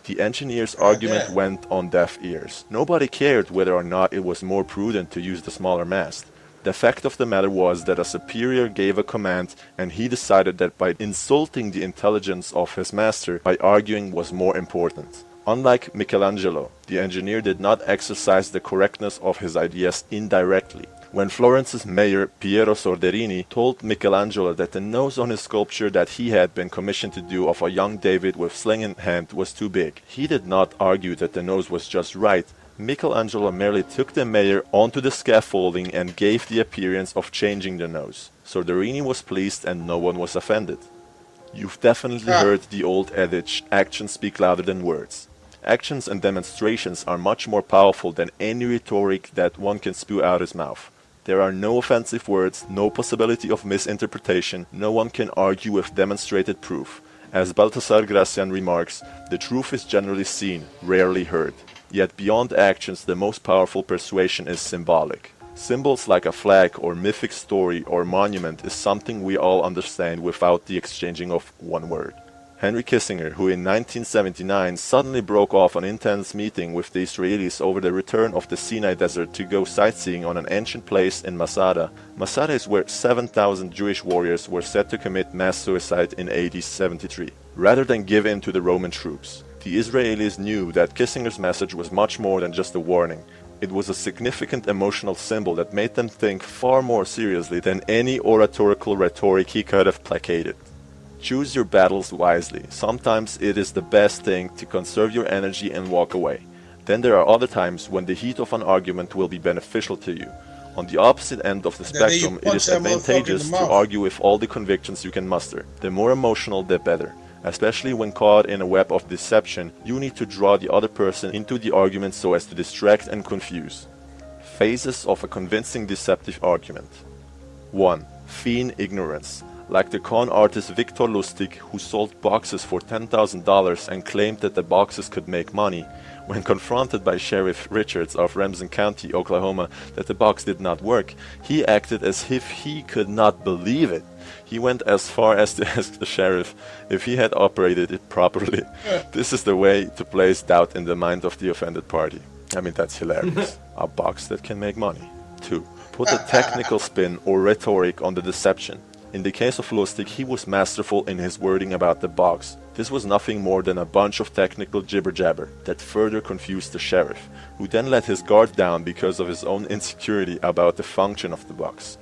The engineer's argument went on deaf ears. Nobody cared whether or not it was more prudent to use the smaller mast. The fact of the matter was that a superior gave a command, and he decided that by insulting the intelligence of his master, by arguing was more important. Unlike Michelangelo, the engineer did not exercise the correctness of his ideas indirectly. When Florence's mayor, Piero Sorderini, told Michelangelo that the nose on his sculpture that he had been commissioned to do of a young David with sling in hand was too big, he did not argue that the nose was just right. Michelangelo merely took the mayor onto the scaffolding and gave the appearance of changing the nose. Sorderini was pleased and no one was offended. You've definitely heard the old adage, actions speak louder than words. Actions and demonstrations are much more powerful than any rhetoric that one can spew out his mouth. There are no offensive words, no possibility of misinterpretation, no one can argue with demonstrated proof. As Baltasar Gracian remarks, the truth is generally seen, rarely heard. Yet beyond actions, the most powerful persuasion is symbolic. Symbols like a flag or mythic story or monument is something we all understand without the exchanging of one word. Henry Kissinger, who in 1979 suddenly broke off an intense meeting with the Israelis over the return of the Sinai Desert to go sightseeing on an ancient place in Masada. Masada is where 7,000 Jewish warriors were set to commit mass suicide in AD 73, rather than give in to the Roman troops. The Israelis knew that Kissinger's message was much more than just a warning. It was a significant emotional symbol that made them think far more seriously than any oratorical rhetoric he could have placated. Choose your battles wisely. Sometimes it is the best thing to conserve your energy and walk away. Then there are other times when the heat of an argument will be beneficial to you. On the opposite end of the spectrum, it is advantageous to argue with all the convictions you can muster. The more emotional, the better. Especially when caught in a web of deception, you need to draw the other person into the argument so as to distract and confuse. Phases of a convincing deceptive argument. 1. Feign ignorance. Like the con artist Victor Lustig, who sold boxes for $10,000 and claimed that the boxes could make money. When confronted by Sheriff Richards of Ramsey County, Oklahoma, that the box did not work, he acted as if he could not believe it. He went as far as to ask the sheriff if he had operated it properly. This is the way to place doubt in the mind of the offended party. I mean, that's hilarious. A box that can make money. 2. Put a technical spin or rhetoric on the deception. In the case of Lustig, he was masterful in his wording about the box. This was nothing more than a bunch of technical jibber-jabber that further confused the sheriff, who then let his guard down because of his own insecurity about the function of the box.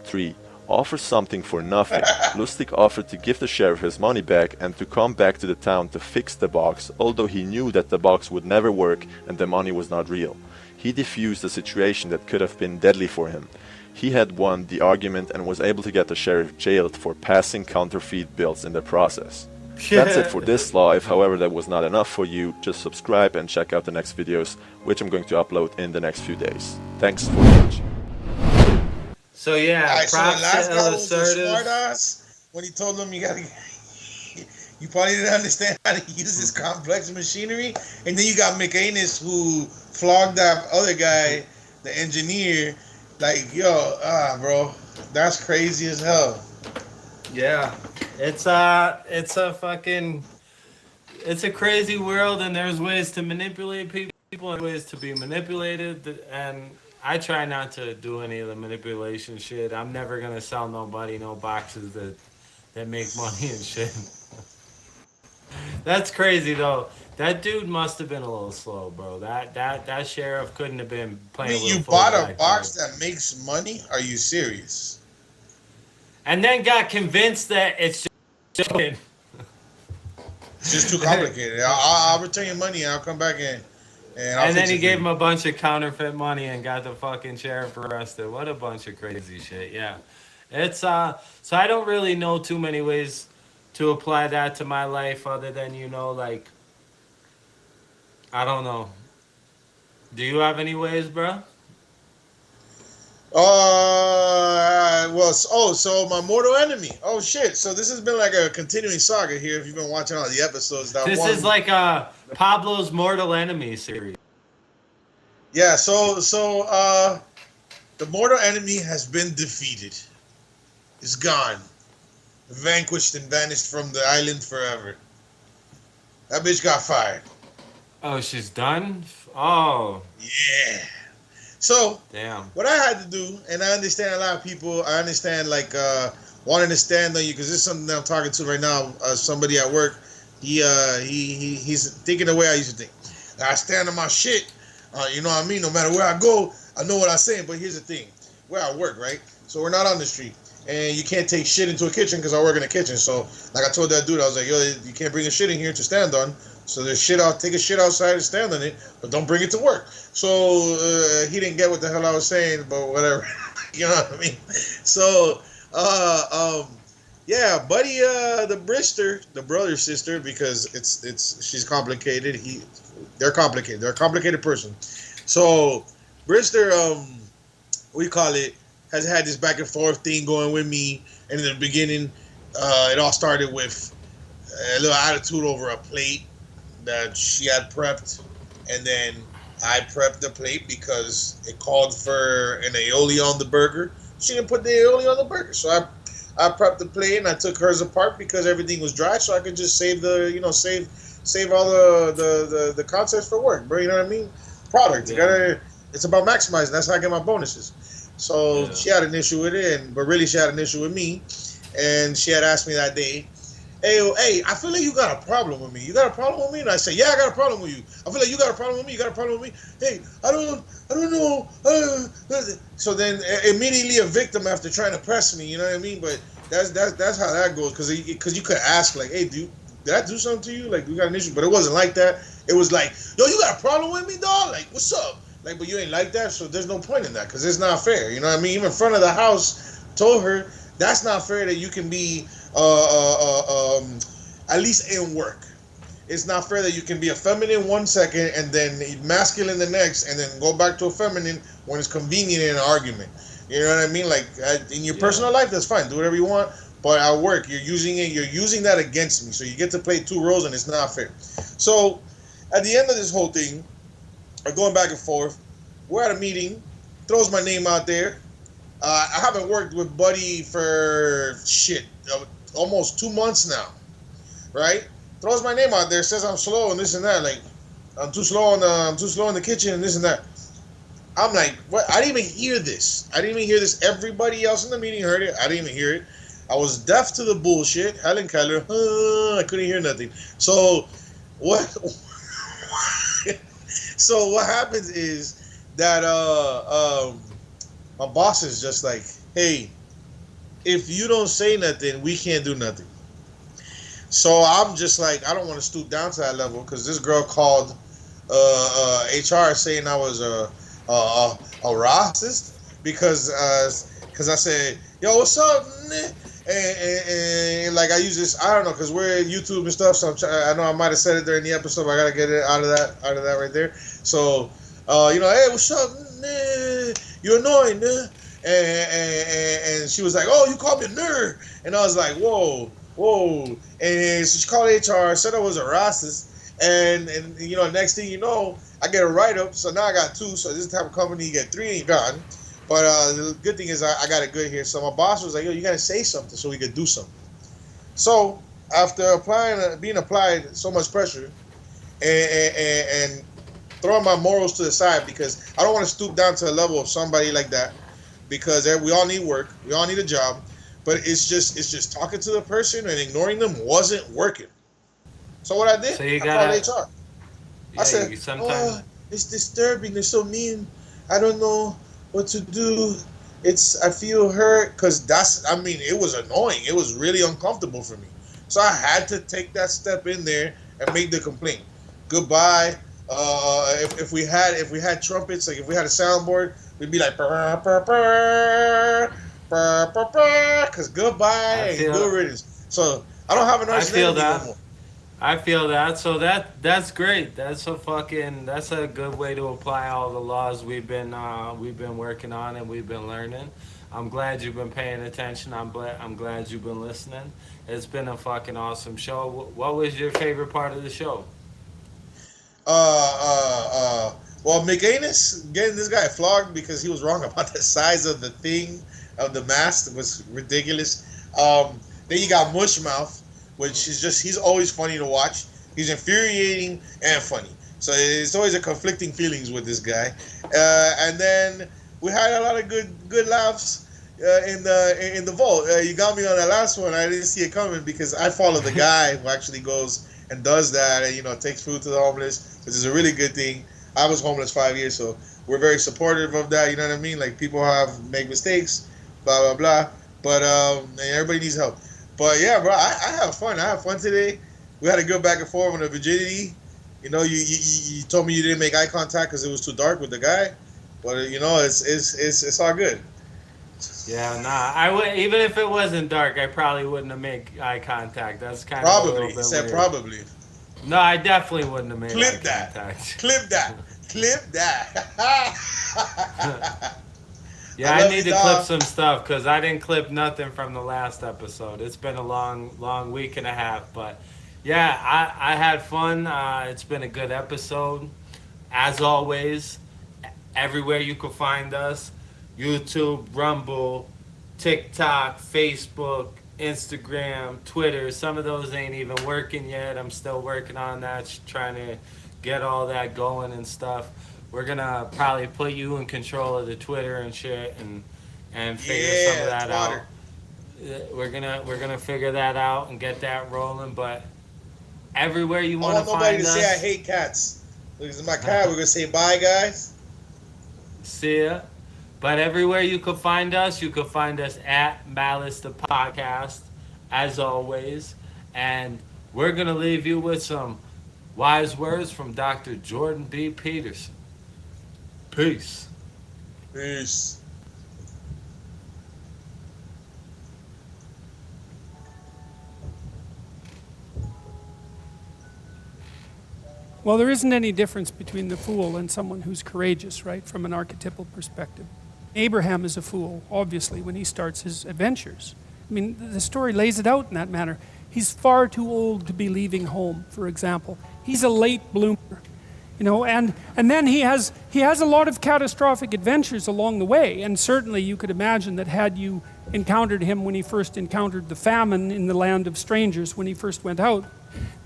3. Offer something for nothing. Lustig offered to give the sheriff his money back and to come back to the town to fix the box, although he knew that the box would never work and the money was not real. He diffused a situation that could have been deadly for him. He had won the argument and was able to get the sheriff jailed for passing counterfeit bills in the process. That's it for this law. If however that was not enough for you, just subscribe and check out the next videos, which I'm going to upload in the next few days. Thanks for watching. So yeah, Alright, so the props last to guy was the Illustrative. smart ass when he told him you probably didn't understand how to use this complex machinery, and then you got McAnus who flogged that other guy, the engineer. Like, yo, bro, that's crazy as hell. Yeah, it's a crazy world, and there's ways to manipulate people and ways to be manipulated, and I try not to do any of the manipulation shit. I'm never gonna sell nobody no boxes that make money and shit. That's crazy though. That dude must have been a little slow, bro. That sheriff couldn't have been playing. You bought a box that makes money? Are you serious? And then got convinced that it's just too complicated. I'll return your money and I'll come back in. And then he gave him a bunch of counterfeit money and got the fucking sheriff arrested. What a bunch of crazy shit. Yeah. It's so I don't really know too many ways to apply that to my life other than, you know, like, I don't know. Do you have any ways, bro? So my mortal enemy. Oh shit! So this has been like a continuing saga here. If you've been watching all the episodes, This is like a Pablo's mortal enemy series. Yeah. So the mortal enemy has been defeated. It's gone, vanquished and vanished from the island forever. That bitch got fired. Oh, she's done? Oh. Yeah. So, damn. What I had to do, and I understand a lot of people, I understand like wanting to stand on you, because this is something that I'm talking to right now. Somebody at work, he's thinking the way I used to think. I stand on my shit, you know what I mean? No matter where I go, I know what I'm saying. But here's the thing, where I work, right? So we're not on the street. And you can't take shit into a kitchen because I work in a kitchen. So, like I told that dude, I was like, yo, you can't bring a shit in here to stand on. So there's shit out, take a shit outside and stand on it, but don't bring it to work. So he didn't get what the hell I was saying, but whatever. You know what I mean? So, yeah, buddy, the Brister, the brother sister, because she's complicated. They're complicated. They're a complicated person. So Brister, we call it, has had this back and forth thing going with me, and in the beginning, it all started with a little attitude over a plate that she had prepped, and then I prepped the plate because it called for an aioli on the burger. She didn't put the aioli on the burger, so I prepped the plate and I took hers apart because everything was dry, so I could just save the, you know, save all the concepts for work, bro. You know what I mean? Product. You gotta. It's about maximizing. That's how I get my bonuses. So she had an issue with it, but really she had an issue with me, and she had asked me that day, hey, I feel like you got a problem with me. You got a problem with me? And I said, yeah, I got a problem with you. I feel like you got a problem with me. You got a problem with me? Hey, I don't know. So then immediately a victim after trying to press me, you know what I mean? But that's how that goes, because you could ask, like, hey, dude, did I do something to you? Like, we got an issue. But it wasn't like that. It was like, yo, you got a problem with me, dog? Like, what's up? Like, but you ain't like that, so there's no point in that, because it's not fair. You know what I mean? Even in front of the house, told her, that's not fair that you can be at least in work. It's not fair that you can be a feminine 1 second and then masculine the next, and then go back to a feminine when it's convenient in an argument. You know what I mean? Like, in your personal life, that's fine. Do whatever you want. But at work, you're using that against me. So you get to play two roles, and it's not fair. So at the end of this whole thing, going back and forth, we're at a meeting, throws my name out there. I haven't worked with Buddy for almost 2 months now, right? Throws my name out there, says I'm slow and this and that. Like, I'm too slow in the kitchen and this and that. I'm like, what? I didn't even hear this. Everybody else in the meeting heard it. I didn't even hear it. I was deaf to the bullshit. Helen Keller, I couldn't hear nothing. So what? So what happens is that my boss is just like, hey, if you don't say nothing, we can't do nothing. So I'm just like, I don't want to stoop down to that level because this girl called HR saying I was a racist because I said, yo, what's up? And like I use this, I don't know, because we're at YouTube and stuff, so I know I might have said it during the episode, but I gotta get it out of that right there. So hey, what's up? You're annoying, and she was like, oh, you called me a nerd, and I was like, whoa, and so she called HR, said I was a racist, and next thing you know, I get a write up, so now I got 2. So this type of company, you get 3 and you're gone. But the good thing is I got it good here. So my boss was like, yo, you got to say something so we could do something. So after being applied so much pressure and throwing my morals to the side, because I don't want to stoop down to a level of somebody like that, because we all need work. We all need a job. But it's just talking to the person and ignoring them wasn't working. So what I did, I called HR. I said, it's disturbing. They're so mean. I don't know what to do. I feel hurt, because it was annoying. It was really uncomfortable for me. So I had to take that step in there and make the complaint. Goodbye. If we had trumpets, like if we had a soundboard, we'd be like, because goodbye and good riddance. So I don't have an arch enemy no more. I feel that. So that's great. That's a good way to apply all the laws we've been working on and we've been learning. I'm glad you've been paying attention. I'm glad you've been listening. It's been a fucking awesome show. What was your favorite part of the show? Well, McAnus getting this guy flogged because he was wrong about the size of the thing of the mask was ridiculous. Then you got Mushmouth, which is he's always funny to watch. He's infuriating and funny. So it's always a conflicting feelings with this guy. And then we had a lot of good laughs in the vault. You got me on that last one. I didn't see it coming because I follow the guy who actually goes and does that and takes food to the homeless, which is a really good thing. I was homeless 5 years, so we're very supportive of that. You know what I mean? Like, people make mistakes, blah blah blah. But and everybody needs help. But yeah, bro, I have fun. I have fun today. We had a good back and forth on the virginity. You told me you didn't make eye contact because it was too dark with the guy, but it's all good. Yeah, I would, even if it wasn't dark, I probably wouldn't have made eye contact. That's kind of a little bit weird. Probably. No, I definitely wouldn't have made eye contact. Clip that. Yeah, I need to clip some stuff because I didn't clip nothing from the last episode. It's been a long week and a half, but yeah, I had fun. It's been a good episode. As always, everywhere you can find us, YouTube, Rumble, TikTok, Facebook, Instagram, Twitter. Some of those ain't even working yet. I'm still working on that, trying to get all that going and stuff. We're gonna probably put you in control of the Twitter and shit and figure some of that out. We're gonna figure that out and get that rolling. But everywhere you want to find us. I want nobody to say I hate cats. Because it's my cat. We're gonna say bye, guys. See ya. But everywhere you can find us at Malice the Podcast, as always. And we're going to leave you with some wise words from Dr. Jordan B. Peterson. Peace. Peace. Well, there isn't any difference between the fool and someone who's courageous, right, from an archetypal perspective. Abraham is a fool, obviously, when he starts his adventures. I mean, the story lays it out in that manner. He's far too old to be leaving home, for example. He's a late bloomer, and then he has a lot of catastrophic adventures along the way, and certainly you could imagine that had you encountered him when he first encountered the famine in the land of strangers when he first went out,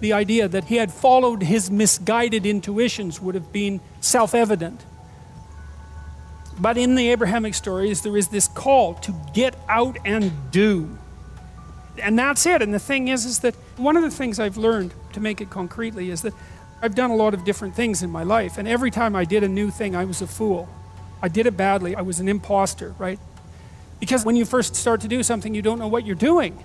the idea that he had followed his misguided intuitions would have been self-evident. But in the Abrahamic stories, there is this call to get out and do. And that's it. And the thing is that one of the things I've learned, to make it concretely, is that I've done a lot of different things in my life, and every time I did a new thing, I was a fool. I did it badly. I was an imposter, right? Because when you first start to do something, you don't know what you're doing.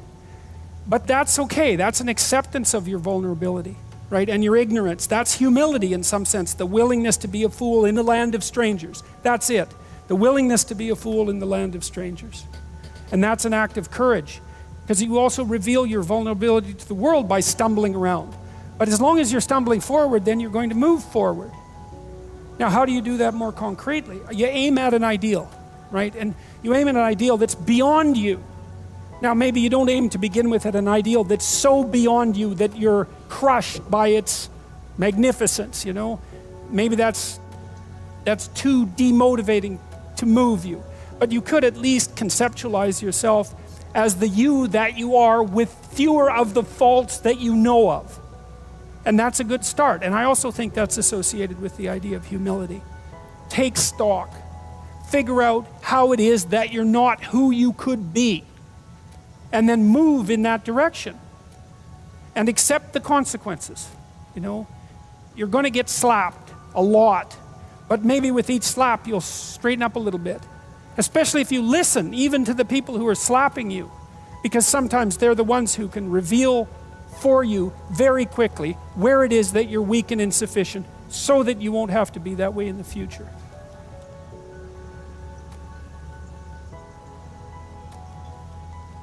But that's okay. That's an acceptance of your vulnerability, right? And your ignorance. That's humility in some sense, the willingness to be a fool in the land of strangers. That's it. The willingness to be a fool in the land of strangers. And that's an act of courage, because you also reveal your vulnerability to the world by stumbling around. But as long as you're stumbling forward, then you're going to move forward. Now, how do you do that more concretely? You aim at an ideal, right? And you aim at an ideal that's beyond you. Now, maybe you don't aim to begin with at an ideal that's so beyond you that you're crushed by its magnificence, you know? Maybe that's too demotivating to move you. But you could at least conceptualize yourself as the you that you are with fewer of the faults that you know of. And that's a good start. And I also think that's associated with the idea of humility. Take stock. Figure out how it is that you're not who you could be. And then move in that direction. And accept the consequences. You know, you're going to get slapped a lot. But maybe with each slap, you'll straighten up a little bit. Especially if you listen, even to the people who are slapping you. Because sometimes they're the ones who can reveal for you very quickly where it is that you're weak and insufficient, so that you won't have to be that way in the future.